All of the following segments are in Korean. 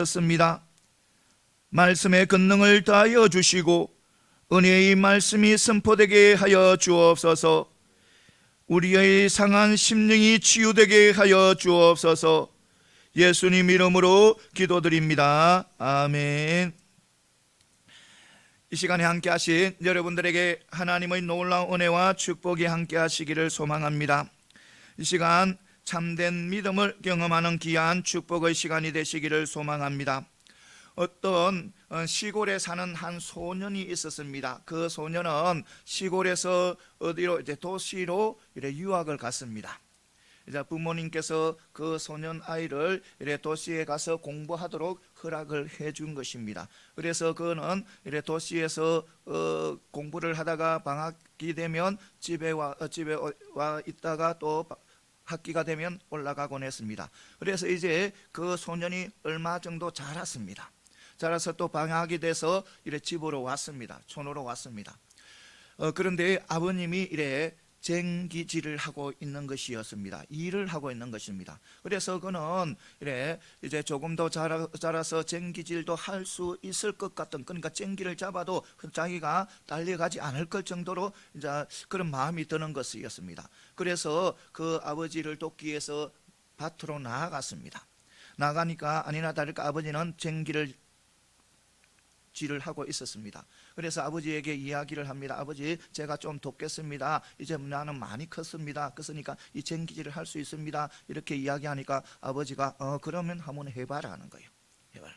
습니다. 말씀의 권능을 다하여 주시고 은혜의 말씀이 선포되게 하여 주옵소서. 우리의 상한 심령이 치유되게 하여 주옵소서. 예수님 이름으로 기도드립니다. 아멘. 이 시간에 함께 하신 여러분들에게 하나님의 놀라운 은혜와 축복이 함께 하시기를 소망합니다. 이 시간 참된 믿음을 경험하는 귀한 축복의 시간이 되시기를 소망합니다. 어떤 시골에 사는 한 소년이 있었습니다. 그 소년은 시골에서 어디로 이제 도시로 유학을 갔습니다. 이제 부모님께서 그 소년 아이를 도시에 가서 공부하도록 허락을 해준 것입니다. 그래서 그는 도시에서 공부를 하다가 방학이 되면 집에 와 있다가 또 학기가 되면 올라가곤 했습니다. 그래서 이제 그 소년이 얼마 정도 자랐습니다. 자라서 또 방학이 돼서 집으로 왔습니다. 촌으로 왔습니다. 그런데 아버님이 쟁기질을 하고 있는 것이었습니다. 일을 하고 있는 것입니다. 그래서 그는 이제 조금 더 자라서 쟁기질도 할 수 있을 것 같은, 그러니까 쟁기를 잡아도 자기가 딸려가지 않을 것 정도로 이제 그런 마음이 드는 것이었습니다. 그래서 그 아버지를 돕기 위해서 밭으로 나아갔습니다. 나가니까 아니나 다를까 아버지는 쟁기를 질을 하고 있었습니다. 그래서 아버지에게 이야기를 합니다. 아버지, 제가 좀 돕겠습니다. 이제 나는 많이 컸습니다. 그러니까 이 쟁기질을 할 수 있습니다. 이렇게 이야기하니까 아버지가 그러면 한번 해봐라 하는 거예요. 해봐라.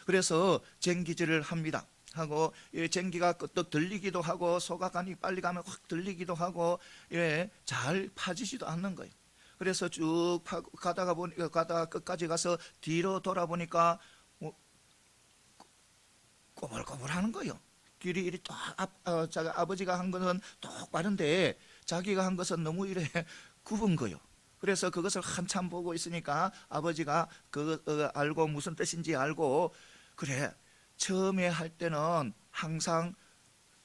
그래서 쟁기질을 합니다. 하고 쟁기가 끄떡 들리기도 하고 소각간이 빨리 가면 확 들리기도 하고 잘 파지지도 않는 거예요. 그래서 쭉 가다가 끝까지 가서 뒤로 돌아보니까 꼬불꼬불하는 거예요. 길이 이리 아버지가 한 것은 똑 바른데 자기가 한 것은 너무 굽은 거예요. 그래서 그것을 한참 보고 있으니까 아버지가 알고 무슨 뜻인지 알고, 그래, 처음에 할 때는 항상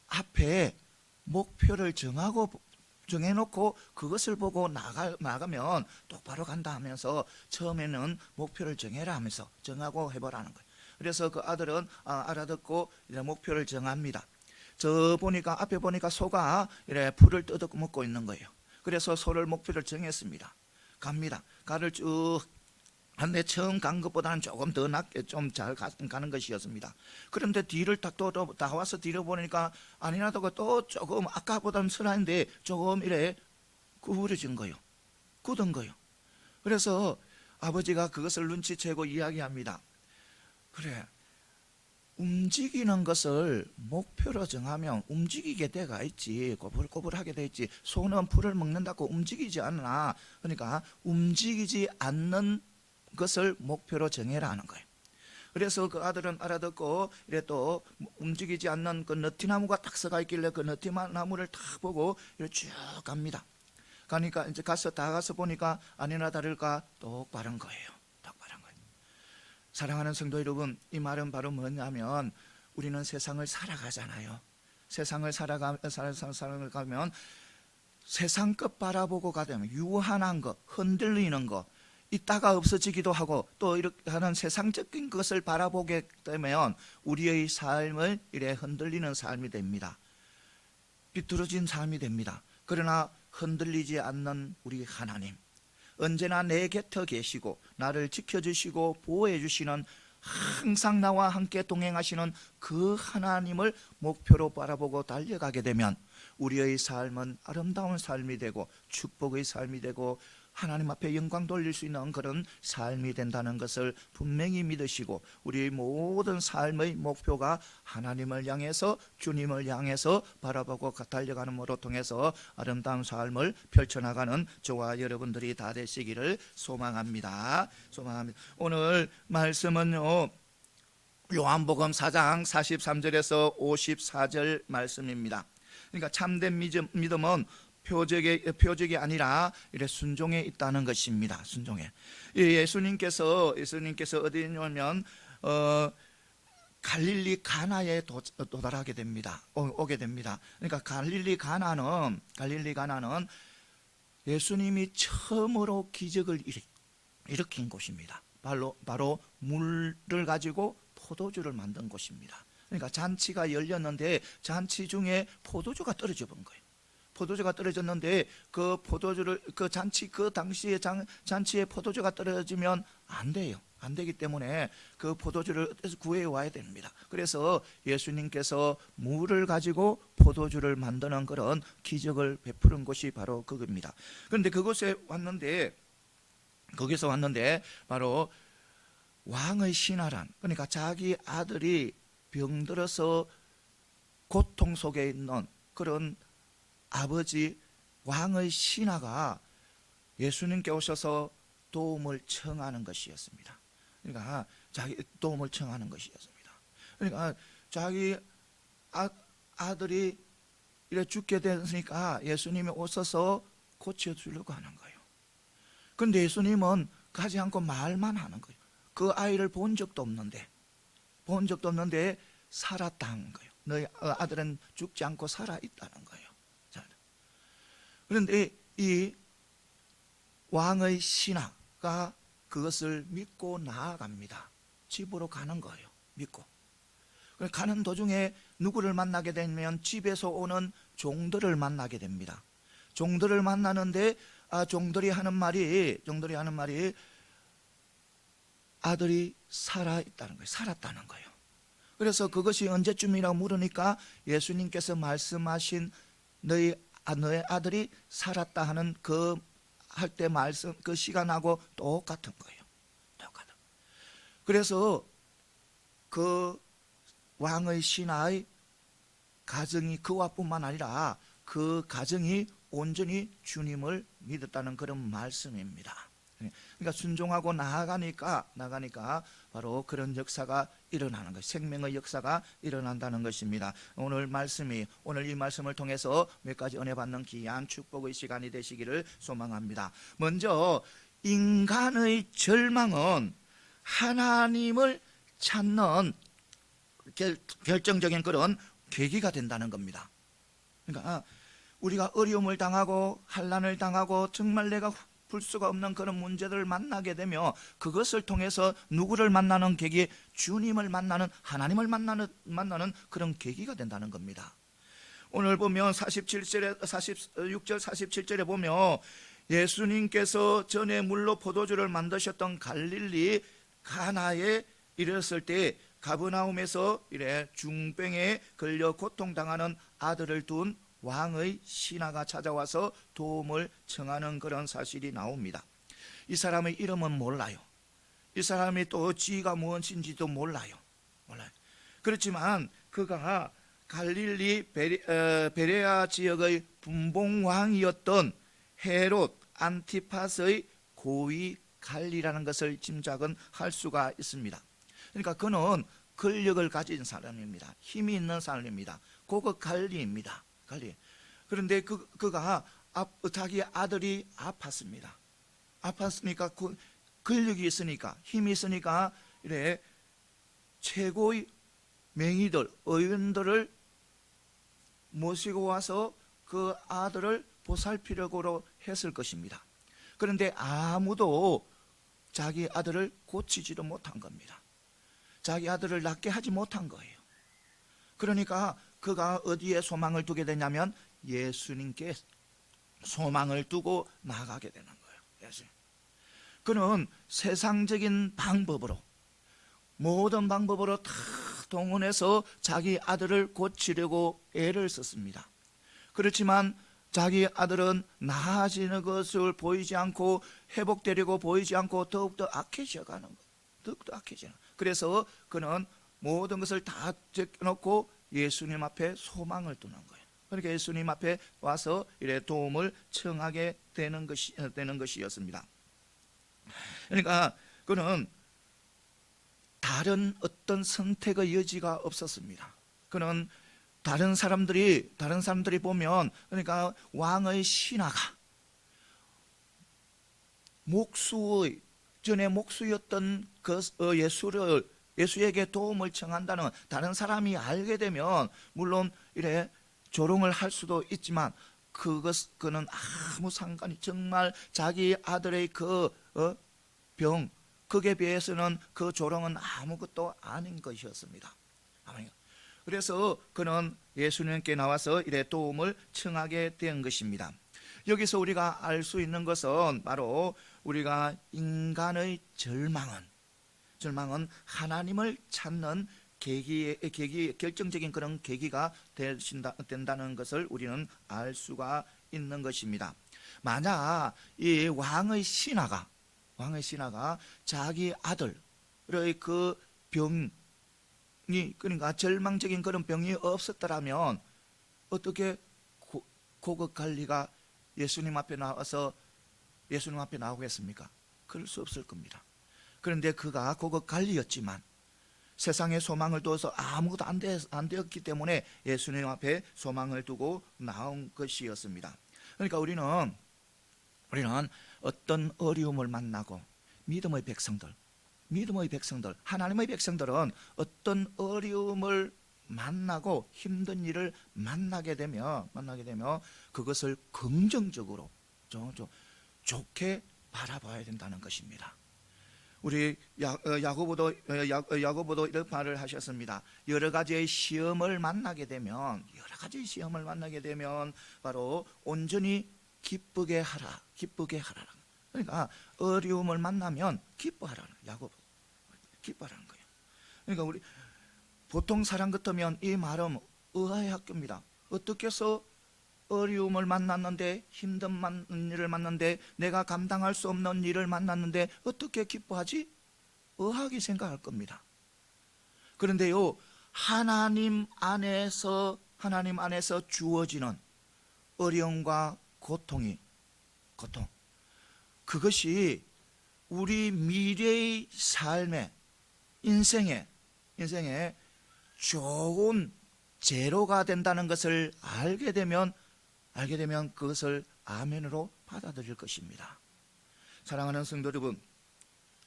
앞에 목표를 정해놓고 그것을 보고 나가면 똑바로 간다 하면서 처음에는 목표를 정해라 하면서 정하고 해보라는 거예요. 그래서 그 아들은 알아듣고 이제 목표를 정합니다. 앞에 보니까 소가 풀을 뜯어먹고 있는 거예요. 그래서 소를 목표를 정했습니다. 갑니다. 가를 쭉 한데 처음 간 것보다는 조금 더 낮게 좀 잘 가는 것이었습니다. 그런데 뒤를 딱 다 와서 뒤로 보니까 아니라도 또 조금 아까보다는 슬한데 조금 구부러진 거예요. 굳은 거예요. 그래서 아버지가 그것을 눈치채고 이야기합니다. 그래, 움직이는 것을 목표로 정하면 움직이게 돼가 있지, 꼬불꼬불하게 돼 있지. 소는 풀을 먹는다고 움직이지 않나. 그러니까 움직이지 않는 것을 목표로 정해라 하는 거예요. 그래서 그 아들은 알아듣고 또 움직이지 않는 그 너티나무가 딱 서가 있길래 그 너티나무를 딱 보고 쭉 갑니다. 가니까 이제 다 가서 보니까 아니나 다를까 똑바른 거예요. 사랑하는 성도 여러분, 이 말은 바로 뭐냐면 우리는 세상을 살아가잖아요. 세상을 살아가면 세상 것 바라보고 가면 유한한 거, 흔들리는 거, 있다가 없어지기도 하고 또 이렇게 하는 세상적인 것을 바라보게 되면 우리의 삶을 흔들리는 삶이 됩니다. 비뚤어진 삶이 됩니다. 그러나 흔들리지 않는 우리 하나님, 언제나 내 곁에 계시고 나를 지켜주시고 보호해 주시는, 항상 나와 함께 동행하시는 그 하나님을 목표로 바라보고 달려가게 되면 우리의 삶은 아름다운 삶이 되고 축복의 삶이 되고 하나님 앞에 영광 돌릴 수 있는 그런 삶이 된다는 것을 분명히 믿으시고, 우리의 모든 삶의 목표가 하나님을 향해서, 주님을 향해서 바라보고 달려가는으로 통해서 아름다운 삶을 펼쳐나가는 저와 여러분들이 다 되시기를 소망합니다. 오늘 말씀은요, 요한복음 4장 43절에서 54절 말씀입니다. 그러니까 참된 믿음은 표적이 아니라 순종에 있다는 것입니다. 순종에. 예수님께서 어디 있냐면 갈릴리 가나에 도달하게 됩니다. 오게 됩니다. 그러니까 갈릴리 가나는 예수님이 처음으로 기적을 일으킨 곳입니다. 바로 물을 가지고 포도주를 만든 곳입니다. 그러니까 잔치가 열렸는데 잔치 중에 포도주가 떨어져 본 거예요. 포도주가 떨어졌는데 그 포도주를 그 당시에 잔치에 포도주가 떨어지면 안 돼요. 안 되기 때문에 그 포도주를 구해 와야 됩니다. 그래서 예수님께서 물을 가지고 포도주를 만드는 그런 기적을 베푸는 곳이 바로 그겁니다. 그런데 그곳에 왔는데 거기서 왔는데 바로 왕의 신하란, 그러니까 자기 아들이 병들어서 고통 속에 있는 그런 아버지 왕의 신하가 예수님께 오셔서 도움을 청하는 것이었습니다. 그러니까 자기 도움을 청하는 것이었습니다. 그러니까 자기 아들이 이래 죽게 됐으니까 예수님이 오셔서 고쳐주려고 하는 거예요. 그런데 예수님은 가지 않고 말만 하는 거예요. 그 아이를 본 적도 없는데 살았다는 거예요. 너희 아들은 죽지 않고 살아있다는 거예요. 그런데 이 왕의 신하가 그것을 믿고 나아갑니다. 집으로 가는 거예요. 믿고. 가는 도중에 누구를 만나게 되면 집에서 오는 종들을 만나게 됩니다. 종들을 만나는데 종들이 하는 말이 아들이 살아있다는 거예요. 살았다는 거예요. 그래서 그것이 언제쯤이라고 물으니까 예수님께서 말씀하신 너의 아들이 살았다 하는 그 할 때 말씀 그 시간하고 똑같은 거예요. 똑같은. 그래서 그 왕의 신하의 가정이 그와뿐만 아니라 그 가정이 온전히 주님을 믿었다는 그런 말씀입니다. 그러니까 순종하고 나아가니까 바로 그런 역사가 일어나는 것, 생명의 역사가 일어난다는 것입니다. 오늘 이 말씀을 통해서 몇 가지 은혜 받는 귀한 축복의 시간이 되시기를 소망합니다. 먼저 인간의 절망은 하나님을 찾는 결정적인 그런 계기가 된다는 겁니다. 그러니까 우리가 어려움을 당하고 환난을 당하고 정말 내가 풀 수가 없는 그런 문제들을 만나게 되며 그것을 통해서 누구를 만나는 계기, 주님을 만나는, 하나님을 만나는 그런 계기가 된다는 겁니다. 오늘 보면 46절 47절에 보면 예수님께서 전에 물로 포도주를 만드셨던 갈릴리 가나에 이르렀을 때 가버나움에서 이래 중병에 걸려 고통당하는 아들을 둔 왕의 신하가 찾아와서 도움을 청하는 그런 사실이 나옵니다. 이 사람의 이름은 몰라요. 이 사람이 또 지가 무엇인지도 몰라요. 그렇지만 그가 갈릴리 베레아 지역의 분봉왕이었던 헤롯 안티파스의 고위 관리라는 것을 짐작은 할 수가 있습니다. 그러니까 그는 권력을 가진 사람입니다. 힘이 있는 사람입니다. 고급 관리입니다. 그런데 그가 자기 아들이 아팠습니다. 아팠으니까 권력이 있으니까, 힘이 있으니까 이래 최고의 맹의들, 의원들을 모시고 와서 그 아들을 보살피려고 했을 것입니다. 그런데 아무도 자기 아들을 고치지도 못한 겁니다. 자기 아들을 낫게 하지 못한 거예요. 그러니까 그가 어디에 소망을 두게 되냐면 예수님께 소망을 두고 나가게 되는 거예요. 그는 세상적인 방법으로, 모든 방법으로 다 동원해서 자기 아들을 고치려고 애를 썼습니다. 그렇지만 자기 아들은 나아지는 것을 보이지 않고, 회복되려고 보이지 않고 더욱더 악해져 가는 거예요. 더욱더 악해지는. 그래서 그는 모든 것을 다 제껴놓고 예수님 앞에 소망을 두는 거예요. 그러니까 예수님 앞에 와서 이래 도움을 청하게 되는 것이었습니다. 그러니까 그는 다른 어떤 선택의 여지가 없었습니다. 그는 다른 사람들이 보면, 그러니까 왕의 신하가 전에 목수였던 예수에게 도움을 청한다는 다른 사람이 알게 되면 물론 이래 조롱을 할 수도 있지만 그는 아무 상관이, 정말 자기 아들의 그 병, 그에 비해서는 그 조롱은 아무것도 아닌 것이었습니다. 그래서 그는 예수님께 나와서 이래 도움을 청하게 된 것입니다. 여기서 우리가 알 수 있는 것은 바로 우리가 인간의 절망은 하나님을 찾는 결정적인 그런 계기가 된다는 것을 우리는 알 수가 있는 것입니다. 만약 이 왕의 신하가 자기 아들의 그 병이, 그러니까 절망적인 그런 병이 없었더라면 어떻게 고급 관리가 예수님 앞에 나오겠습니까? 그럴 수 없을 겁니다. 그런데 그가 고급 관리였지만 세상에 소망을 두어서 아무것도 안 되었기 때문에 예수님 앞에 소망을 두고 나온 것이었습니다. 그러니까 우리는 어떤 어려움을 만나고 믿음의 백성들, 하나님의 백성들은 어떤 어려움을 만나고 힘든 일을 만나게 되면 그것을 긍정적으로 좋게 바라봐야 된다는 것입니다. 우리 야고보도 이런 말을 하셨습니다. 여러 가지의 시험을 만나게 되면 바로 온전히 기쁘게 하라. 그러니까 어려움을 만나면 기뻐하라는 거예요. 그러니까 우리 보통 사람 같으면 이 말은 의아의 학교입니다. 어떻게 해서 어려움을 만났는데, 힘든 일을 만났는데, 내가 감당할 수 없는 일을 만났는데 어떻게 기뻐하지? 의아하게 생각할 겁니다. 그런데요, 하나님 안에서 주어지는 어려움과 고통, 그것이 우리 미래의 삶에, 인생에 좋은 재료가 된다는 것을 알게 되면 그것을 아멘으로 받아들일 것입니다. 사랑하는 성도 여러분,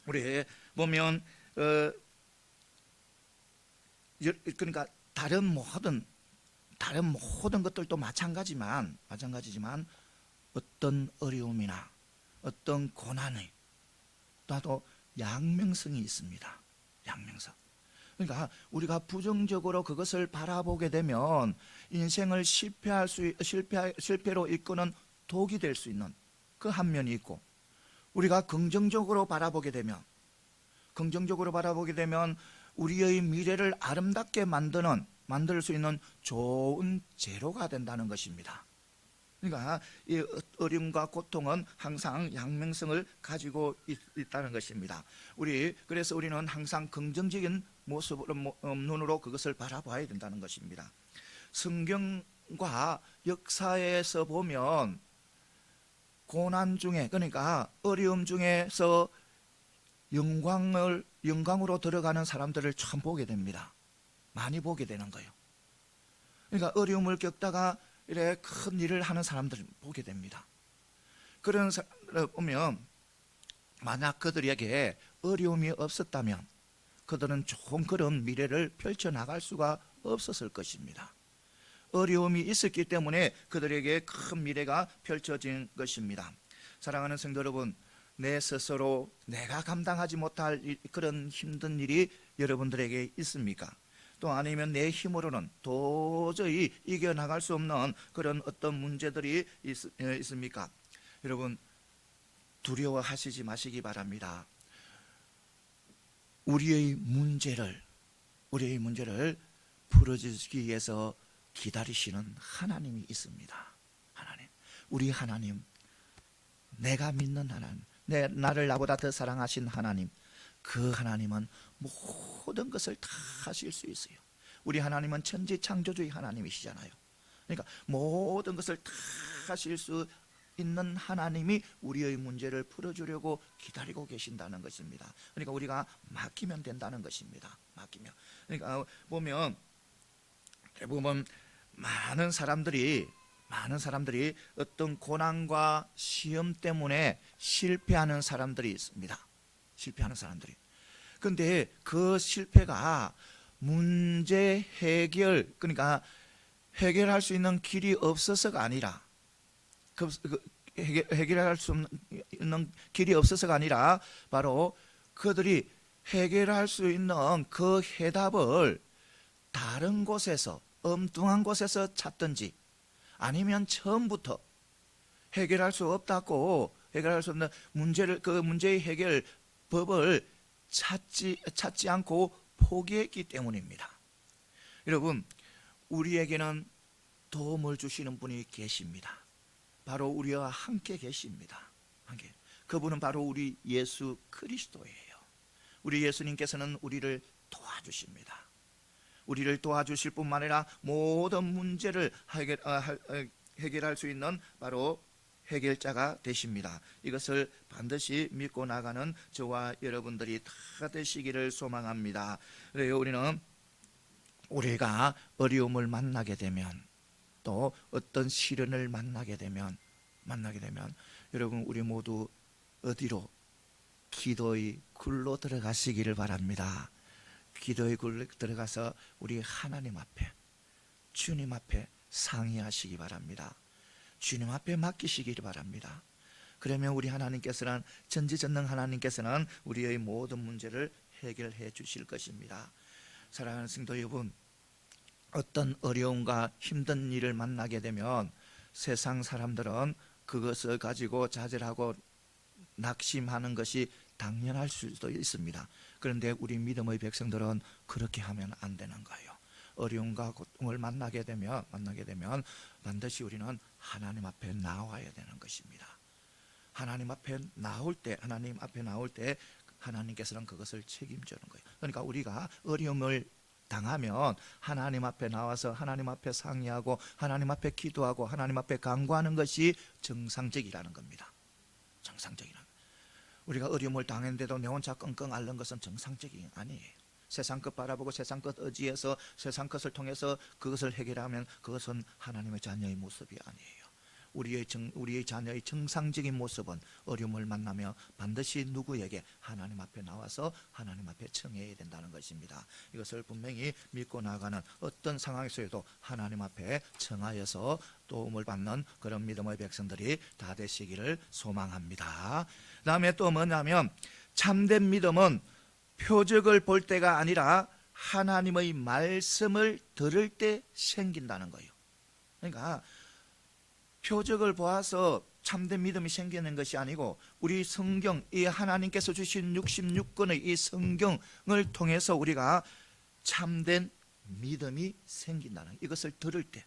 우리 보면 그러니까 다른 모든 것들도 마찬가지지만 어떤 어려움이나 어떤 고난이 또 양명성이 있습니다. 그러니까 우리가 부정적으로 그것을 바라보게 되면 인생을 실패로 이끄는 독이 될 수 있는 그 한 면이 있고, 우리가 긍정적으로 바라보게 되면 우리의 미래를 아름답게 만들 수 있는 좋은 재료가 된다는 것입니다. 그러니까 이 어려움과 고통은 항상 양면성을 가지고 있다는 것입니다. 그래서 우리는 항상 긍정적인 눈으로 그것을 바라봐야 된다는 것입니다. 성경과 역사에서 보면 고난 중에, 그러니까 어려움 중에서 영광으로 들어가는 사람들을 참 보게 됩니다. 많이 보게 되는 거예요. 그러니까 어려움을 겪다가 이래 큰 일을 하는 사람들을 보게 됩니다. 그런 사람을 보면 만약 그들에게 어려움이 없었다면 그들은 좋은 그런 미래를 펼쳐나갈 수가 없었을 것입니다. 어려움이 있었기 때문에 그들에게 큰 미래가 펼쳐진 것입니다. 사랑하는 성도 여러분, 내 스스로 내가 감당하지 못할 그런 힘든 일이 여러분들에게 있습니까? 또 아니면 내 힘으로는 도저히 이겨나갈 수 없는 그런 어떤 문제들이 있습니까? 여러분, 두려워하시지 마시기 바랍니다. 우리의 문제를 풀어주기 위해서 기다리시는 하나님이 있습니다. 우리 하나님, 내가 믿는 하나님, 나를 나보다 더 사랑하신 하나님, 그 하나님은 모든 것을 다 하실 수 있어요. 우리 하나님은 천지 창조주의 하나님이시잖아요. 그러니까 모든 것을 다 하실 수 있는 하나님이 우리의 문제를 풀어주려고 기다리고 계신다는 것입니다. 그러니까 우리가 맡기면 된다는 것입니다. 그러니까 보면 대부분 많은 사람들이 어떤 고난과 시험 때문에 실패하는 사람들이 있습니다. 그런데 그 실패가 문제 해결, 그러니까 해결할 수 있는 길이 없어서가 아니라, 해결할 수 있는 길이 없어서가 아니라 바로 그들이 해결할 수 있는 그 해답을 다른 곳에서, 엉뚱한 곳에서 찾든지, 아니면 처음부터 해결할 수 없다고, 해결할 수 없는 문제를, 그 문제의 해결 법을 찾지 않고 포기했기 때문입니다. 여러분, 우리에게는 도움을 주시는 분이 계십니다. 바로 우리와 함께 계십니다. 그분은 바로 우리 예수 그리스도예요. 우리 예수님께서는 우리를 도와주십니다. 우리를 도와주실 뿐만 아니라 모든 문제를 해결할 수 있는 바로 해결자가 되십니다. 이것을 반드시 믿고 나가는 저와 여러분들이 다 되시기를 소망합니다. 그래요, 우리가 어려움을 만나게 되면, 또 어떤 시련을 만나게 되면 여러분, 우리 모두 어디로? 기도의 굴로 들어가시기를 바랍니다. 기도의 굴로 들어가서 우리 하나님 앞에, 주님 앞에 상의하시기 바랍니다. 주님 앞에 맡기시기를 바랍니다. 그러면 우리 하나님께서는, 전지전능 하나님께서는 우리의 모든 문제를 해결해 주실 것입니다. 사랑하는 성도 여러분, 어떤 어려움과 힘든 일을 만나게 되면 세상 사람들은 그것을 가지고 좌절하고 낙심하는 것이 당연할 수도 있습니다. 그런데 우리 믿음의 백성들은 그렇게 하면 안 되는 거예요. 어려움과 고통을 만나게 되면 반드시 우리는 하나님 앞에 나와야 되는 것입니다. 하나님 앞에 나올 때 하나님께서는 그것을 책임지는 거예요. 그러니까 우리가 어려움을 당하면 하나님 앞에 나와서 하나님 앞에 상의하고 하나님 앞에 기도하고 하나님 앞에 간구하는 것이 정상적이라는 겁니다. 정상적이라는, 우리가 어려움을 당했는데도 내 혼자 끙끙 앓는 것은 정상적이 아니에요. 세상 것 바라보고 세상 것 의지해서 세상 것을 통해서 그것을 해결하면 그것은 하나님의 자녀의 모습이 아니에요. 우리의 자녀의 정상적인 모습은 어려움을 만나며 반드시 누구에게? 하나님 앞에 나와서 하나님 앞에 청해야 된다는 것입니다. 이것을 분명히 믿고 나가는, 어떤 상황에서도 하나님 앞에 청하여서 도움을 받는 그런 믿음의 백성들이 다 되시기를 소망합니다. 그 다음에 또 뭐냐면, 참된 믿음은 표적을 볼 때가 아니라 하나님의 말씀을 들을 때 생긴다는 거예요. 그러니까 표적을 보아서 참된 믿음이 생기는 것이 아니고, 우리 성경, 이 하나님께서 주신 66권의 이 성경을 통해서 우리가 참된 믿음이 생긴다는, 이것을 들을 때.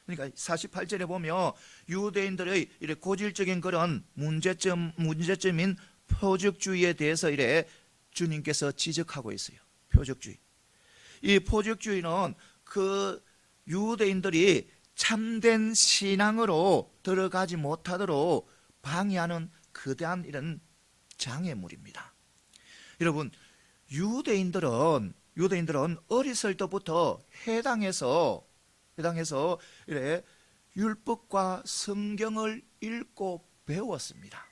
그러니까 48절에 보면 유대인들의 이래 고질적인 그런 문제점인 표적주의에 대해서 이래 주님께서 지적하고 있어요. 표적주의. 이 표적주의는 그 유대인들이 참된 신앙으로 들어가지 못하도록 방해하는 거대한 이런 장애물입니다. 여러분, 유대인들은 어렸을 때부터 해당해서 이래 율법과 성경을 읽고 배웠습니다.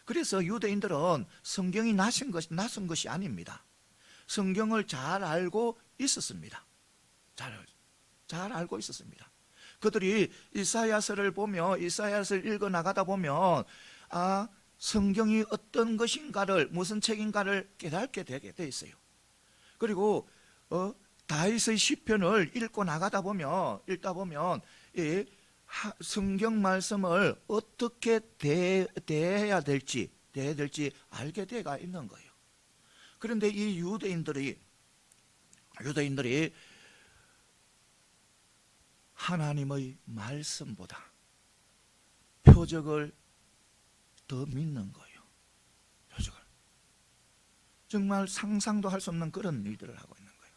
그래서 유대인들은 성경이 낯선 것이 아닙니다. 성경을 잘 알고 있었습니다. 잘 알고 있었습니다. 그들이 이사야서를 읽어 나가다 보면, 성경이 어떤 것인가를, 무슨 책인가를 깨닫게 되게 돼 있어요. 그리고 다윗의 시편을 읽다 보면 이 성경 말씀을 어떻게 대해야 될지 알게 되가 있는 거예요. 그런데 이 유대인들이 하나님의 말씀보다 표적을 더 믿는 거예요. 표적을. 정말 상상도 할 수 없는 그런 일들을 하고 있는 거예요.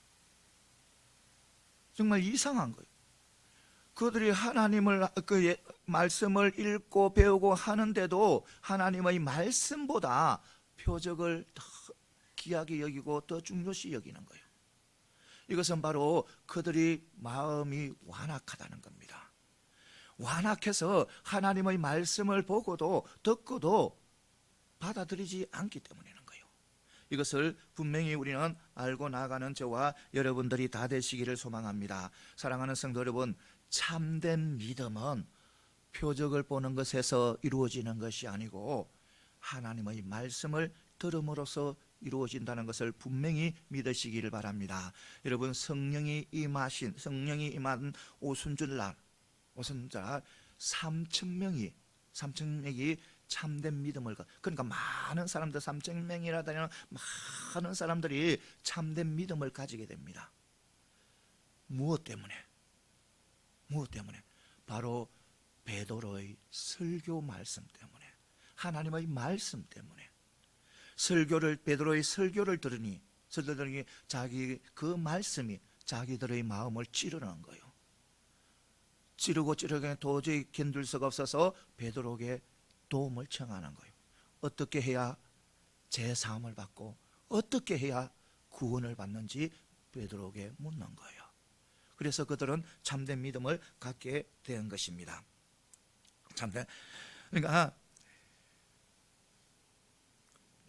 정말 이상한 거예요. 그들이 하나님을 그 말씀을 읽고 배우고 하는데도 하나님의 말씀보다 표적을 더 귀하게 여기고 더 중요시 여기는 거예요. 이것은 바로 그들이 마음이 완악하다는 겁니다. 완악해서 하나님의 말씀을 보고도 듣고도 받아들이지 않기 때문이라는 거예요. 이것을 분명히 우리는 알고 나가는 저와 여러분들이 다 되시기를 소망합니다. 사랑하는 성도 여러분, 참된 믿음은 표적을 보는 것에서 이루어지는 것이 아니고 하나님의 말씀을 들음으로써 이루어진다는 것을 분명히 믿으시기를 바랍니다. 여러분, 성령이 임한 오순절날 3,000명이 참된 믿음을, 그러니까 많은 사람들, 3,000명이라는 많은 사람들이 참된 믿음을 가지게 됩니다. 무엇 때문에? 바로 베드로의 설교 말씀 때문에, 하나님의 말씀 때문에. 베드로의 설교를 들으니 자기 그 말씀이 자기들의 마음을 찌르는 거예요. 찌르고 도저히 견딜 수가 없어서 베드로에게 도움을 청하는 거예요. 어떻게 해야 제사함을 받고 어떻게 해야 구원을 받는지 베드로에게 묻는 거예요. 그래서 그들은 참된 믿음을 갖게 된 것입니다. 그러니까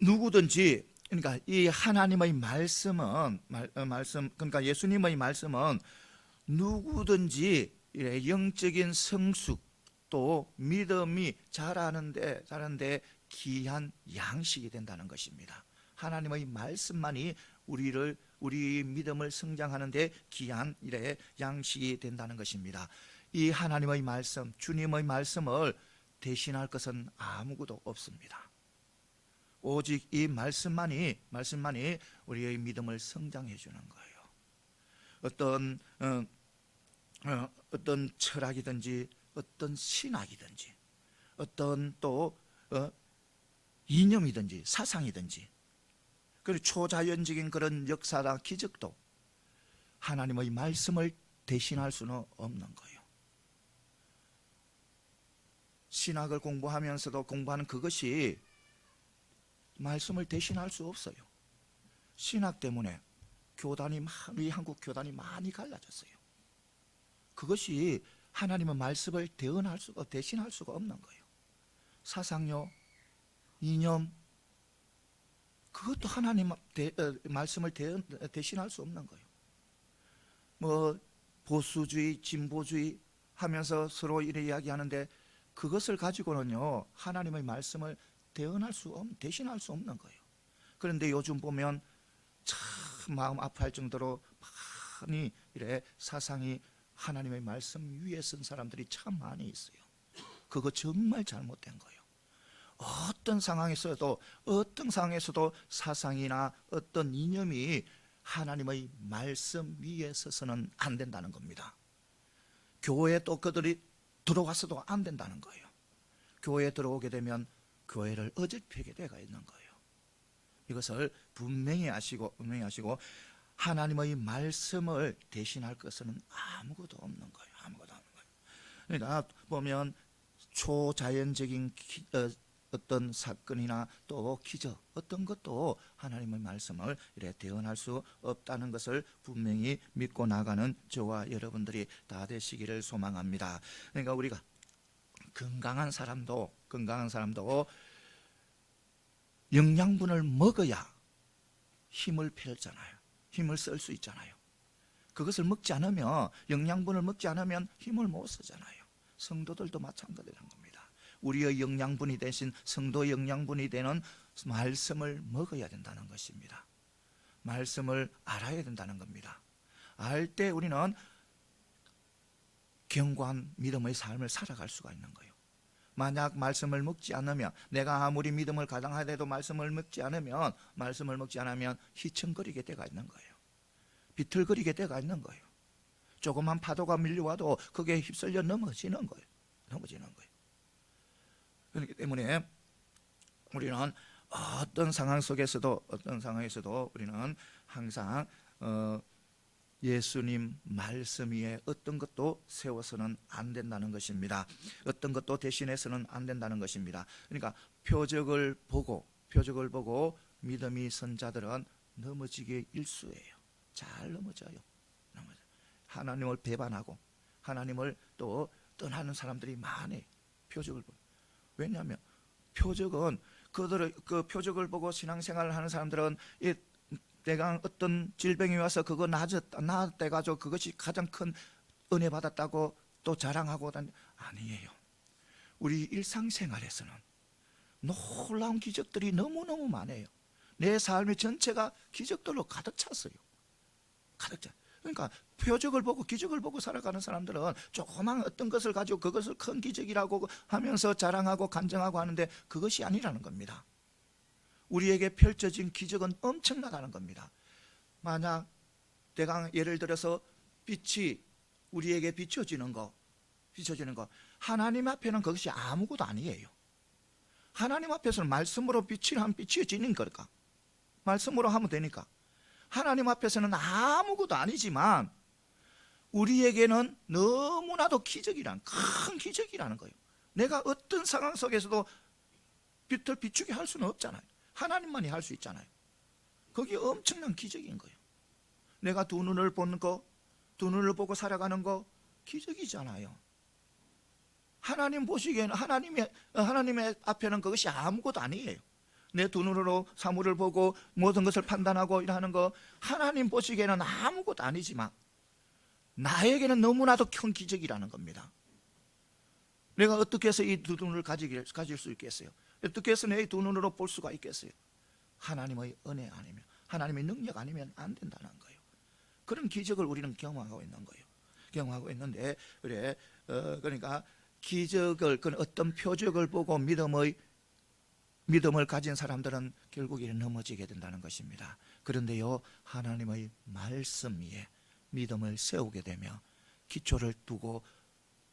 누구든지, 그러니까 이 하나님의 말씀은 그러니까 예수님의 말씀은 누구든지 영적인 성숙 또 믿음이 자라는데 귀한 양식이 된다는 것입니다. 하나님의 말씀만이 우리 믿음을 성장하는데 귀한 양식이 된다는 것입니다. 이 하나님의 말씀, 주님의 말씀을 대신할 것은 아무것도 없습니다. 오직 이 말씀만이 우리의 믿음을 성장해 주는 거예요. 어떤 철학이든지 어떤 신학이든지 어떤 또 이념이든지 사상이든지, 그리고 초자연적인 그런 역사나 기적도 하나님의 말씀을 대신할 수는 없는 거예요. 신학을 공부하는 그것이 말씀을 대신할 수 없어요. 신학 때문에 우리 한국 교단이 많이 갈라졌어요. 그것이 하나님의 말씀을 대신할 수가 없는 거예요. 사상요, 이념, 그것도 하나님 말씀을 대신할 수 없는 거예요. 뭐 보수주의, 진보주의 하면서 서로 이래 이야기하는데 그것을 가지고는요 하나님의 말씀을 대신할 수 없는 거예요. 그런데 요즘 보면 참 마음 아파할 정도로 많이 사상이 하나님의 말씀 위에 쓴 사람들이 참 많이 있어요. 그거 정말 잘못된 거예요. 어떤 상황에서도 사상이나 어떤 이념이 하나님의 말씀 위에 서서는 안 된다는 겁니다. 교회에 또 그들이 들어와서도 안 된다는 거예요. 교회에 들어오게 되면 교회를 어질피게 되어 있는 거예요. 이것을 분명히 아시고 하나님의 말씀을 대신할 것은 아무것도 없는 거예요. 그러니까 보면 초자연적인 어떤 사건이나 또 기적, 어떤 것도 하나님의 말씀을 대언할 수 없다는 것을 분명히 믿고 나가는 저와 여러분들이 다 되시기를 소망합니다. 그러니까 우리가 건강한 사람도 영양분을 먹어야 힘을 펼잖아요. 힘을 쓸 수 있잖아요. 그것을 영양분을 먹지 않으면 힘을 못 쓰잖아요. 성도들도 마찬가지라는 겁니다. 우리의 영양분이 대신 성도의 영양분이 되는 말씀을 먹어야 된다는 것입니다. 말씀을 알아야 된다는 겁니다. 알 때 우리는 견고한 믿음의 삶을 살아갈 수가 있는 거예요. 만약 말씀을 먹지 않으면, 내가 아무리 믿음을 가장하더라도 말씀을 먹지 않으면 휘청거리게 되어 있는 거예요. 비틀거리게 되어 있는 거예요. 조그만 파도가 밀려와도 그게 휩쓸려 넘어지는 거예요. 그렇기 때문에 우리는 어떤 상황 속에서도 우리는 항상 예수님 말씀 위에 어떤 것도 세워서는 안 된다는 것입니다. 어떤 것도 대신해서는 안 된다는 것입니다. 그러니까 표적을 보고 믿음이 선 자들은 넘어지기 일쑤예요. 잘 넘어져요. 하나님을 배반하고 하나님을 또 떠나는 사람들이 많아요. 표적을 보고. 왜냐하면 표적은 그 표적을 보고 신앙생활을 하는 사람들은 내가 어떤 질병이 와서 그거 나았대가지고 그것이 가장 큰 은혜 받았다고 또 자랑하고 아니에요. 우리 일상생활에서는 놀라운 기적들이 너무너무 많아요. 내 삶의 전체가 기적들로 가득 찼어요. 가득 차. 그러니까 표적을 보고 기적을 보고 살아가는 사람들은 조그만 어떤 것을 가지고 그것을 큰 기적이라고 하면서 자랑하고 간증하고 하는데 그것이 아니라는 겁니다. 우리에게 펼쳐진 기적은 엄청나다는 겁니다. 만약 내가 예를 들어서 빛이 우리에게 비춰지는 거 하나님 앞에는 그것이 아무것도 아니에요. 하나님 앞에서는 말씀으로 빛이 한 비춰지는 걸까? 말씀으로 하면 되니까. 하나님 앞에서는 아무것도 아니지만 우리에게는 너무나도 기적이란 큰 기적이라는 거예요. 내가 어떤 상황 속에서도 빛을 비추게 할 수는 없잖아요. 하나님만이 할 수 있잖아요. 그게 엄청난 기적인 거예요. 내가 두 눈을 보는 거, 두 눈을 보고 살아가는 거 기적이잖아요. 하나님 보시기에는 하나님의 앞에는 그것이 아무것도 아니에요. 내 두 눈으로 사물을 보고 모든 것을 판단하고 일하는 거 하나님 보시기에는 아무것도 아니지만 나에게는 너무나도 큰 기적이라는 겁니다. 내가 어떻게 해서 이 두 눈을 가질 수 있겠어요? 어떻게 해서 내 두 눈으로 볼 수가 있겠어요? 하나님의 은혜 아니면 하나님의 능력 아니면 안 된다는 거예요. 그런 기적을 우리는 경험하고 있는 거예요. 경험하고 있는데 그러니까 기적을 어떤 표적을 보고 믿음을 가진 사람들은 결국에 넘어지게 된다는 것입니다. 그런데요, 하나님의 말씀 위에 믿음을 세우게 되면 기초를 두고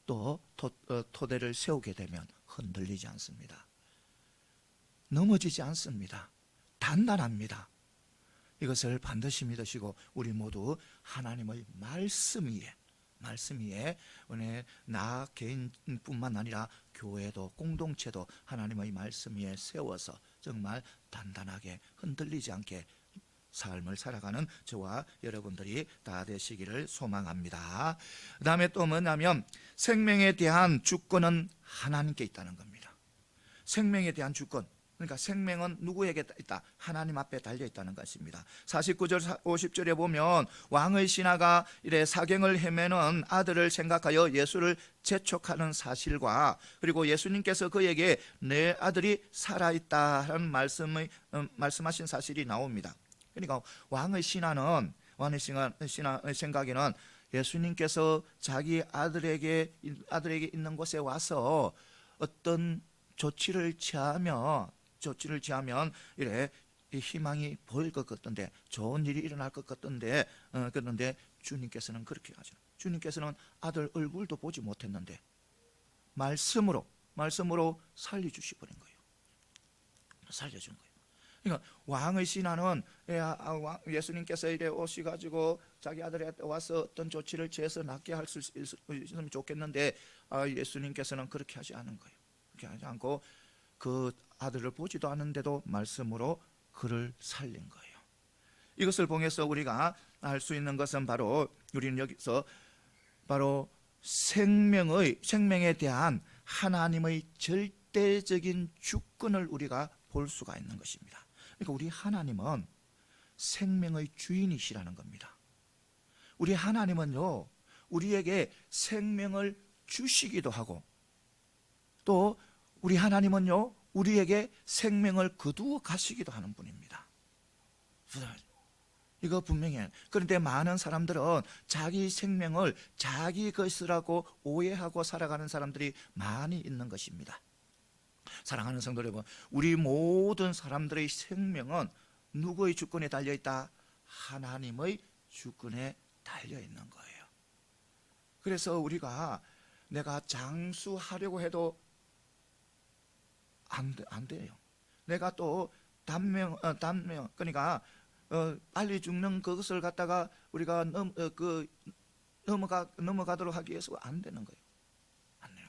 또 토대를 세우게 되면 흔들리지 않습니다. 넘어지지 않습니다. 단단합니다. 이것을 반드시 믿으시고 우리 모두 하나님의 말씀 위에 나 개인뿐만 아니라 교회도 공동체도 하나님의 말씀 위에 세워서 정말 단단하게 흔들리지 않게 삶을 살아가는 저와 여러분들이 다 되시기를 소망합니다. 그 다음에 또 뭐냐면 생명에 대한 주권은 하나님께 있다는 겁니다. 생명에 대한 주권, 그러니까 생명은 누구에게 있다? 하나님 앞에 달려있다는 것입니다. 49절 50절에 보면 왕의 신하가 이래 사경을 헤매는 아들을 생각하여 예수를 재촉하는 사실과 그리고 예수님께서 그에게 내 아들이 살아있다는 말씀하신 사실이 나옵니다. 그러니까 왕의 신하의 생각에는 예수님께서 자기 아들에게 있는 곳에 와서 어떤 조치를 취하면 이래 희망이 보일 것 같던데 좋은 일이 일어날 것 같던데 그런데 주님께서는 그렇게 하죠. 주님께서는 아들 얼굴도 보지 못했는데 말씀으로 살려주시 버린 거예요. 살려준 거예요. 그러니까 왕의 신하는 예수님께서 이래 오셔가지고 자기 아들한테 와서 어떤 조치를 취해서 낫게 할 수 있으면 좋겠는데 예수님께서는 그렇게 하지 않은 거예요. 그렇게 하지 않고 그 아들을 보지도 않는데도 말씀으로 그를 살린 거예요. 이것을 통해서 우리가 알 수 있는 것은 바로 우리는 여기서 바로 생명에 대한 하나님의 절대적인 주권을 우리가 볼 수가 있는 것입니다. 그러니까 우리 하나님은 생명의 주인이시라는 겁니다. 우리 하나님은요, 우리에게 생명을 주시기도 하고 또 우리 하나님은요, 우리에게 생명을 거두어 가시기도 하는 분입니다. 이거 분명해요. 그런데 많은 사람들은 자기 생명을 자기 것이라고 오해하고 살아가는 사람들이 많이 있는 것입니다. 사랑하는 성도 여러분, 우리 모든 사람들의 생명은 누구의 주권에 달려있다? 하나님의 주권에 달려있는 거예요. 그래서 우리가 내가 장수하려고 해도 안 돼요. 내가 또 단명 그러니까 빨리 죽는 그것을 갖다가 우리가 넘어가도록 하기 위해서 안 되는 거예요. 안 돼요.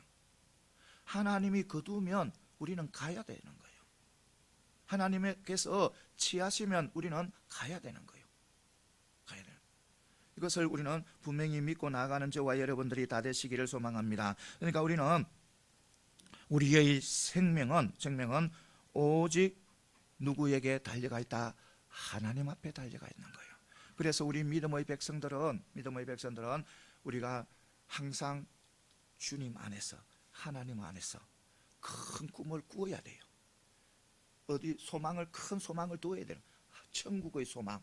하나님이 거두면 우리는 가야 되는 거예요. 하나님께서 취하시면 우리는 가야 되는 거예요. 가야 돼요. 이것을 우리는 분명히 믿고 나아가는 저와 여러분들이 다 되시기를 소망합니다. 그러니까 우리는 우리의 생명은 오직 누구에게 달려가 있다? 하나님 앞에 달려가 있는 거예요. 그래서 우리 믿음의 백성들은 우리가 항상 주님 안에서, 하나님 안에서 큰 꿈을 꾸어야 돼요. 어디 소망을, 큰 소망을 두어야 되는, 천국의 소망,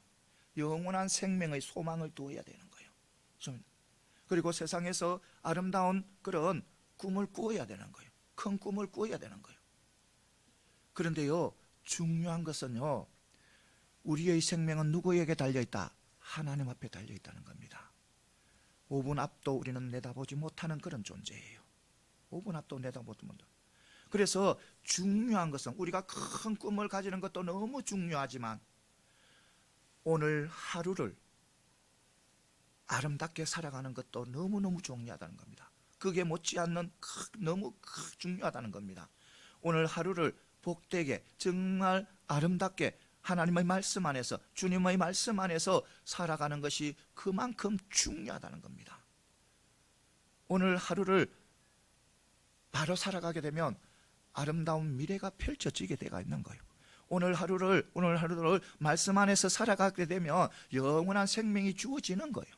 영원한 생명의 소망을 두어야 되는 거예요. 그리고 세상에서 아름다운 그런 꿈을 꾸어야 되는 거예요. 큰 꿈을 꾸어야 되는 거예요. 그런데요, 중요한 것은요, 우리의 생명은 누구에게 달려있다? 하나님 앞에 달려있다는 겁니다. 5분 앞도 우리는 내다보지 못하는 그런 존재예요. 5분 앞도 내다보지 못한다. 그래서 중요한 것은, 우리가 큰 꿈을 가지는 것도 너무 중요하지만 오늘 하루를 아름답게 살아가는 것도 너무너무 중요하다는 겁니다. 그게 못지않는 너무 중요하다는 겁니다. 오늘 하루를 복되게, 정말 아름답게 하나님의 말씀 안에서, 주님의 말씀 안에서 살아가는 것이 그만큼 중요하다는 겁니다. 오늘 하루를 바로 살아가게 되면 아름다운 미래가 펼쳐지게 되어 있는 거예요. 오늘 하루를 말씀 안에서 살아가게 되면 영원한 생명이 주어지는 거예요.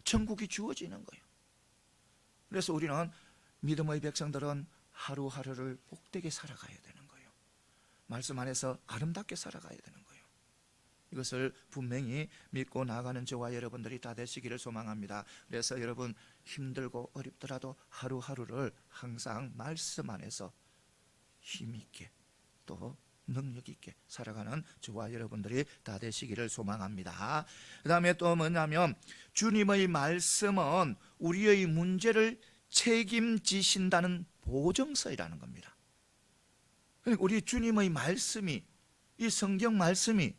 천국이 주어지는 거예요. 그래서 우리는, 믿음의 백성들은 하루하루를 복되게 살아가야 되는 거예요. 말씀 안에서 아름답게 살아가야 되는 거예요. 이것을 분명히 믿고 나아가는 저와 여러분들이 다 되시기를 소망합니다. 그래서 여러분, 힘들고 어렵더라도 하루하루를 항상 말씀 안에서 힘있게, 또 능력있게 살아가는 저와 여러분들이 다 되시기를 소망합니다. 그 다음에 또 뭐냐면, 주님의 말씀은 우리의 문제를 책임지신다는 보증서이라는 겁니다. 그러니까 우리 주님의 말씀이, 이 성경 말씀이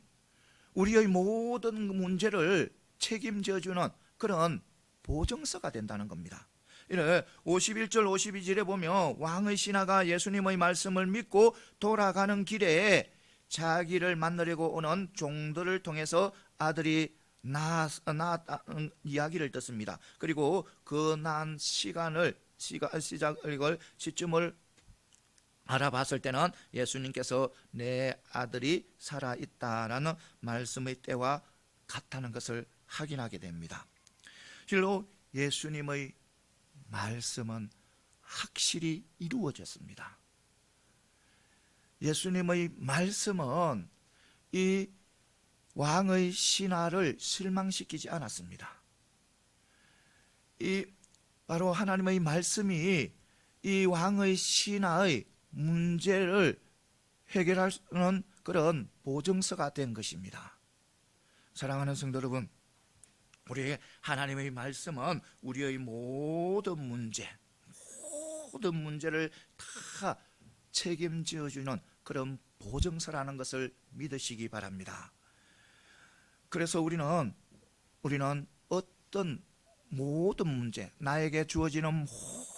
우리의 모든 문제를 책임져주는 그런 보증서가 된다는 겁니다. 51절 52절에 보면, 왕의 신하가 예수님의 말씀을 믿고 돌아가는 길에 자기를 만나려고 오는 종들을 통해서 아들이 낳았다는 이야기를 듣습니다. 그리고 그 난 시점을 알아봤을 때는 예수님께서 내 아들이 살아있다라는 말씀의 때와 같다는 것을 확인하게 됩니다. 실로 예수님의 말씀은 확실히 이루어졌습니다. 예수님의 말씀은 이 왕의 신하를 실망시키지 않았습니다. 이 바로 하나님의 말씀이 이 왕의 신하의 문제를 해결하는 그런 보증서가 된 것입니다. 사랑하는 성도 여러분, 우리 하나님의 말씀은 우리의 모든 문제를 다 책임져주는 그런 보증서라는 것을 믿으시기 바랍니다. 그래서 우리는 어떤 모든 문제, 나에게 주어지는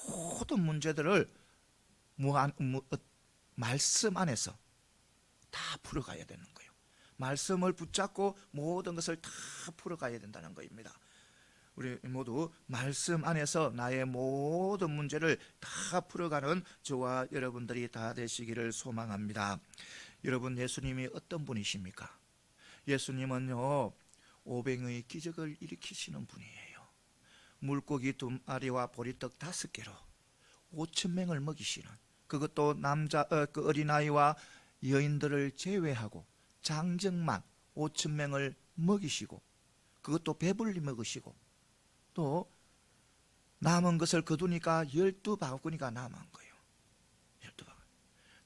모든 문제들을 말씀 안에서 다 풀어가야 되는 거예요. 말씀을 붙잡고 모든 것을 다 풀어가야 된다는 것입니다. 우리 모두 말씀 안에서 나의 모든 문제를 다 풀어가는 저와 여러분들이 다 되시기를 소망합니다. 여러분, 예수님이 어떤 분이십니까? 예수님은요, 오병의 기적을 일으키시는 분이에요. 물고기 2마리와 보리떡 5개로 5,000명을 먹이시는, 그것도 그 어린아이와 여인들을 제외하고 장정만 5,000명을 먹이시고, 그것도 배불리 먹으시고, 또 남은 것을 거두니까 12바구니가 남은 거예요. 12바구니.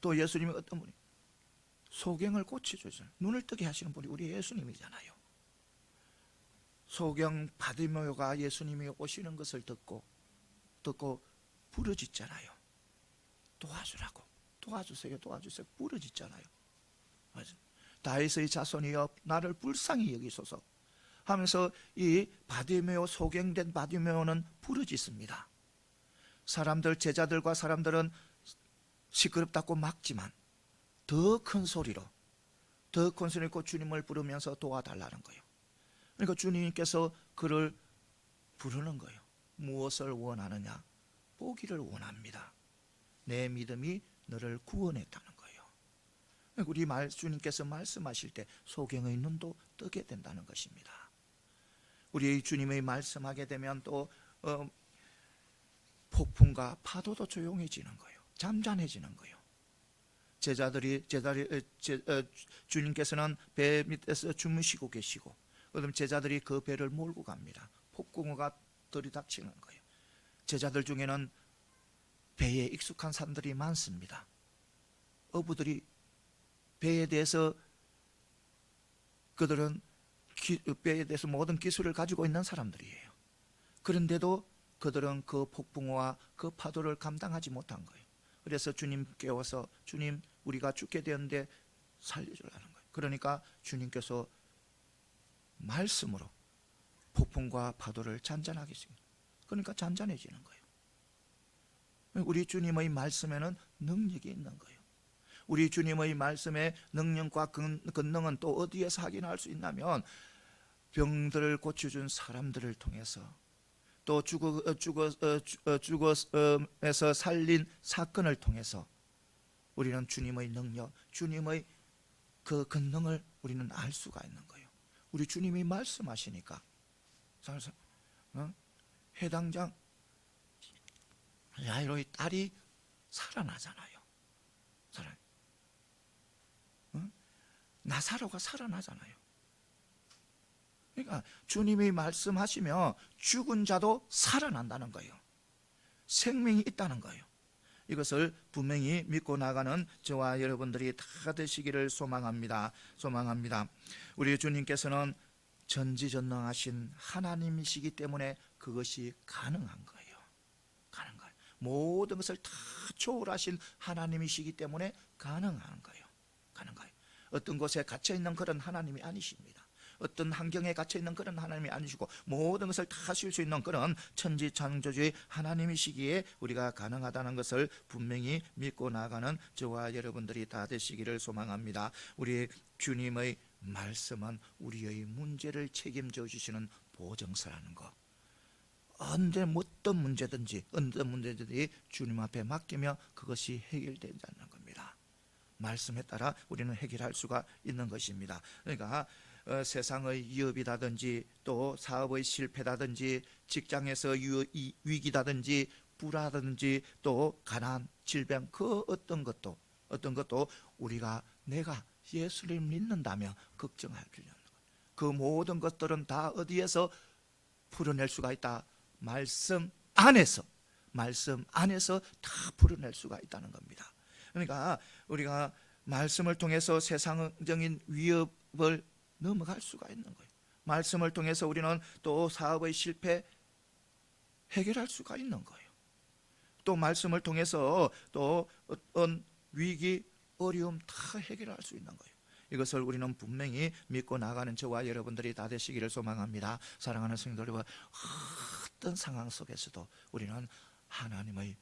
또 예수님이 어떤 분이 소경을 고쳐주시는, 눈을 뜨게 하시는 분이 우리 예수님이잖아요. 소경 바디메오가 예수님이 오시는 것을 듣고 부르짖잖아요. 도와주세요 부르짖잖아요. 다윗의 자손이여 나를 불쌍히 여기소서 하면서 이 바디메오, 소경된 바디메오는 부르짖습니다. 제자들과 사람들은 시끄럽다고 막지만 더 큰 소리로 주님을 부르면서 도와달라는 거예요. 그러니까 주님께서 그를 부르는 거예요. 무엇을 원하느냐? 보기를 원합니다. 내 믿음이 너를 구원했다는 거예요. 우리 주님께서 말씀하실 때 소경의 눈도 뜨게 된다는 것입니다. 우리 주님의 말씀하게 되면 또 폭풍과 파도도 조용해지는 거예요. 잠잠해지는 거예요. 주님께서는 배 밑에서 주무시고 계시고, 그럼 제자들이 그 배를 몰고 갑니다. 폭풍우가 들이닥치는 거예요. 제자들 중에는 배에 익숙한 사람들이 많습니다. 어부들이 배에 대해서, 그들은 배에 대해서 모든 기술을 가지고 있는 사람들이에요. 그런데도 그들은 그 폭풍우와 그 파도를 감당하지 못한 거예요. 그래서 주님 깨워서, 주님 우리가 죽게 되었는데 살려주라는 거예요. 그러니까 주님께서 말씀으로 폭풍과 파도를 잔잔하게 하십니다. 그러니까 잔잔해지는 거예요. 우리 주님의 말씀에는 능력이 있는 거예요. 우리 주님의 말씀의 능력과 권능은 또 어디에서 확인할 수 있냐면, 병들을 고쳐준 사람들을 통해서, 또 죽어서 살린 사건을 통해서 우리는 주님의 능력, 주님의 그 권능을 우리는 알 수가 있는 거예요. 우리 주님이 말씀하시니까 해당장 야이로의 딸이 살아나잖아요. 나사로가 살아나잖아요. 그러니까 주님이 말씀하시면 죽은 자도 살아난다는 거예요. 생명이 있다는 거예요. 이것을 분명히 믿고 나가는 저와 여러분들이 다 되시기를 소망합니다. 우리 주님께서는 전지전능하신 하나님이시기 때문에 그것이 가능한 거예요. 모든 것을 다 초월하신 하나님이시기 때문에 가능한 거예요. 어떤 곳에 갇혀있는 그런 하나님이 아니십니다. 어떤 환경에 갇혀있는 그런 하나님이 아니시고, 모든 것을 다 하실 수 있는 그런 천지창조주의 하나님이시기에 우리가 가능하다는 것을 분명히 믿고 나가는 저와 여러분들이 다 되시기를 소망합니다. 우리 주님의 말씀은 우리의 문제를 책임져 주시는 보증서라는 것. 어떤 문제든지 주님 앞에 맡기며 그것이 해결된다는 겁니다. 말씀에 따라 우리는 해결할 수가 있는 것입니다. 그러니까 세상의 위협이라든지, 또 사업의 실패라든지, 직장에서 위기라든지, 불화라든지, 또 가난, 질병, 그 어떤 것도 내가 예수를 믿는다면 걱정할 필요 없는 거예요. 그 모든 것들은 다 어디에서 풀어낼 수가 있다? 말씀 안에서 다 풀어낼 수가 있다는 겁니다. 그러니까 우리가 말씀을 통해서 세상적인 위협을 넘어갈 수가 있는 거예요. 말씀을 통해서 우리는 또 사업의 실패 해결할 수가 있는 거예요. 또 말씀을 통해서 또 어떤 위기, 어려움 다 해결할 수 있는 거예요. 이것을 우리는 분명히 믿고 나가는 저와 여러분들이 다 되시기를 소망합니다. 사랑하는 성도 여러분, 어떤 상황 속에서도 우리는 하나님의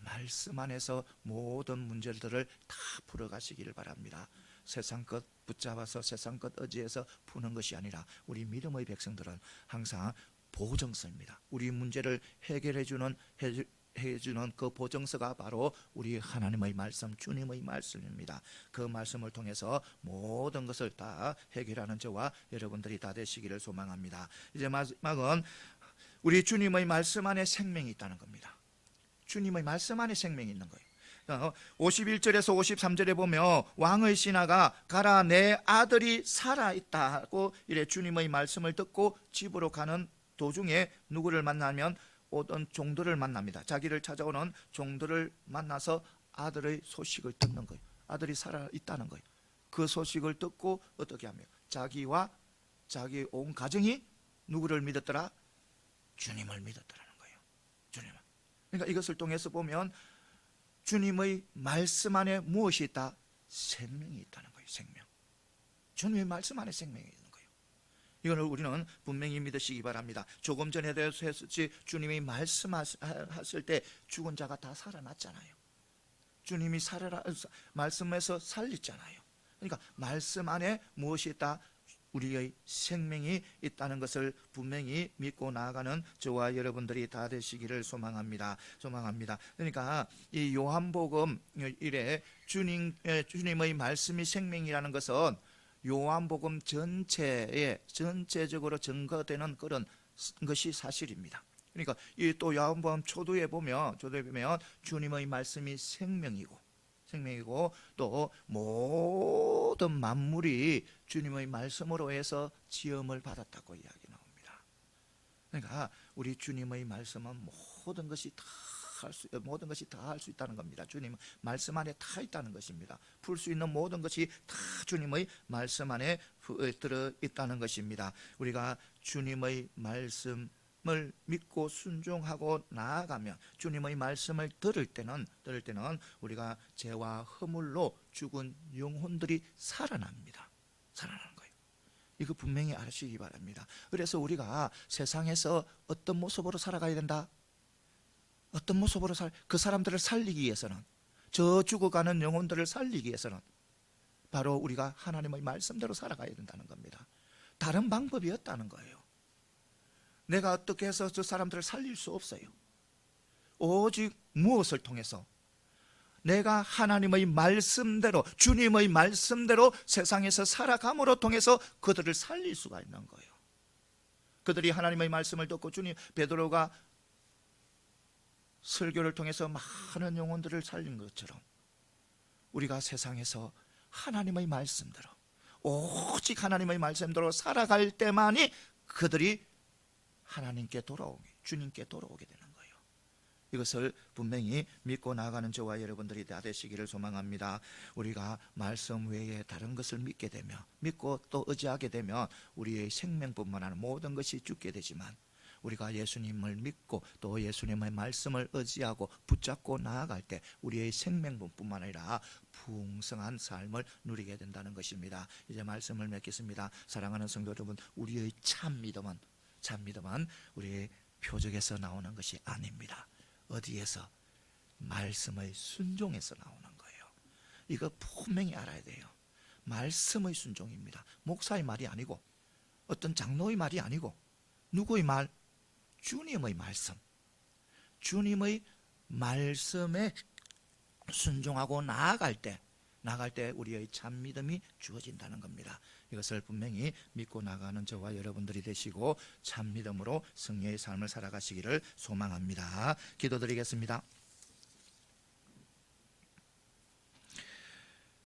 말씀 안에서 모든 문제들을 다 풀어가시기를 바랍니다. 세상 것 붙잡아서 세상 것 의지해서 푸는 것이 아니라 우리 믿음의 백성들은 항상 보증서입니다. 우리 문제를 해결해주는 그 보증서가 바로 우리 하나님의 말씀, 주님의 말씀입니다. 그 말씀을 통해서 모든 것을 다 해결하는 저와 여러분들이 다 되시기를 소망합니다. 이제 마지막은 우리 주님의 말씀 안에 생명이 있다는 겁니다. 주님의 말씀 안에 생명이 있는 거예요. 51절에서 53절에 보면 왕의 신하가 가라, 내 아들이 살아있다고 이래 주님의 말씀을 듣고 집으로 가는 도중에 누구를 만나면 오던 종들을 만납니다. 자기를 찾아오는 종들을 만나서 아들의 소식을 듣는 거예요. 아들이 살아있다는 거예요. 그 소식을 듣고 어떻게 하며 자기와 자기 온 가정이 누구를 믿었더라? 주님을 믿었더라는 거예요. 주님을. 그러니까 이것을 통해서 보면 주님의 말씀 안에 무엇이 있다? 생명이 있다는 거예요. 생명. 주님의 말씀 안에 생명이 있는 거예요. 이걸 우리는 분명히 믿으시기 바랍니다. 조금 전에도 했었지, 주님이 말씀하실 때 죽은 자가 다 살아났잖아요. 주님이 말씀에서 살렸잖아요. 그러니까 말씀 안에 무엇이 있다? 우리의 생명이 있다는 것을 분명히 믿고 나아가는 저와 여러분들이 다 되시기를 소망합니다. 그러니까 이 요한복음 이래 주님의 말씀이 생명이라는 것은 요한복음 전체적으로 증거되는 그런 것이 사실입니다. 그러니까 이 또 요한복음 초도에 보면 주님의 말씀이 생명이고, 생명이고 또 모든 만물이 주님의 말씀으로 해서 지음을 받았다고 이야기 나옵니다. 그러니까 우리 주님의 말씀은 모든 것이 다 할 수 있다는 겁니다. 주님 말씀 안에 다 있다는 것입니다. 풀 수 있는 모든 것이 다 주님의 말씀 안에 들어 있다는 것입니다. 우리가 주님의 말씀을 믿고 순종하고 나아가면, 주님의 말씀을 들을 때는 우리가 죄와 허물로 죽은 영혼들이 살아납니다. 살아나는 거예요. 이거 분명히 아시기 바랍니다. 그래서 우리가 세상에서 어떤 모습으로 살아가야 된다? 어떤 모습으로 그 사람들을 살리기 위해서는, 저 죽어가는 영혼들을 살리기 위해서는 바로 우리가 하나님의 말씀대로 살아가야 된다는 겁니다. 다른 방법이 없다는 거예요. 내가 어떻게 해서 저 사람들을 살릴 수 없어요. 오직 무엇을 통해서? 내가 하나님의 말씀대로, 주님의 말씀대로 세상에서 살아감으로 통해서 그들을 살릴 수가 있는 거예요. 그들이 하나님의 말씀을 듣고 베드로가 설교를 통해서 많은 영혼들을 살린 것처럼 우리가 세상에서 하나님의 말씀대로, 오직 하나님의 말씀대로 살아갈 때만이 그들이 하나님께 주님께 돌아오게 되는 거예요. 이것을 분명히 믿고 나아가는 저와 여러분들이 다 되시기를 소망합니다. 우리가 말씀 외에 다른 것을 믿고 또 의지하게 되면 우리의 생명뿐만 아니라 모든 것이 죽게 되지만, 우리가 예수님을 믿고 또 예수님의 말씀을 의지하고 붙잡고 나아갈 때 우리의 생명뿐만 아니라 풍성한 삶을 누리게 된다는 것입니다. 이제 말씀을 맺겠습니다. 사랑하는 성도 여러분, 우리의 참 믿음은 우리의 표적에서 나오는 것이 아닙니다. 어디에서? 말씀의 순종에서 나오는 거예요. 이거 분명히 알아야 돼요. 말씀의 순종입니다. 목사의 말이 아니고, 어떤 장로의 말이 아니고, 누구의 말? 주님의 말씀. 주님의 말씀에 순종하고 나아갈 때 우리의 참 믿음이 주어진다는 겁니다. 이것을 분명히 믿고 나가는 저와 여러분들이 되시고 참 믿음으로 승리의 삶을 살아가시기를 소망합니다. 기도드리겠습니다.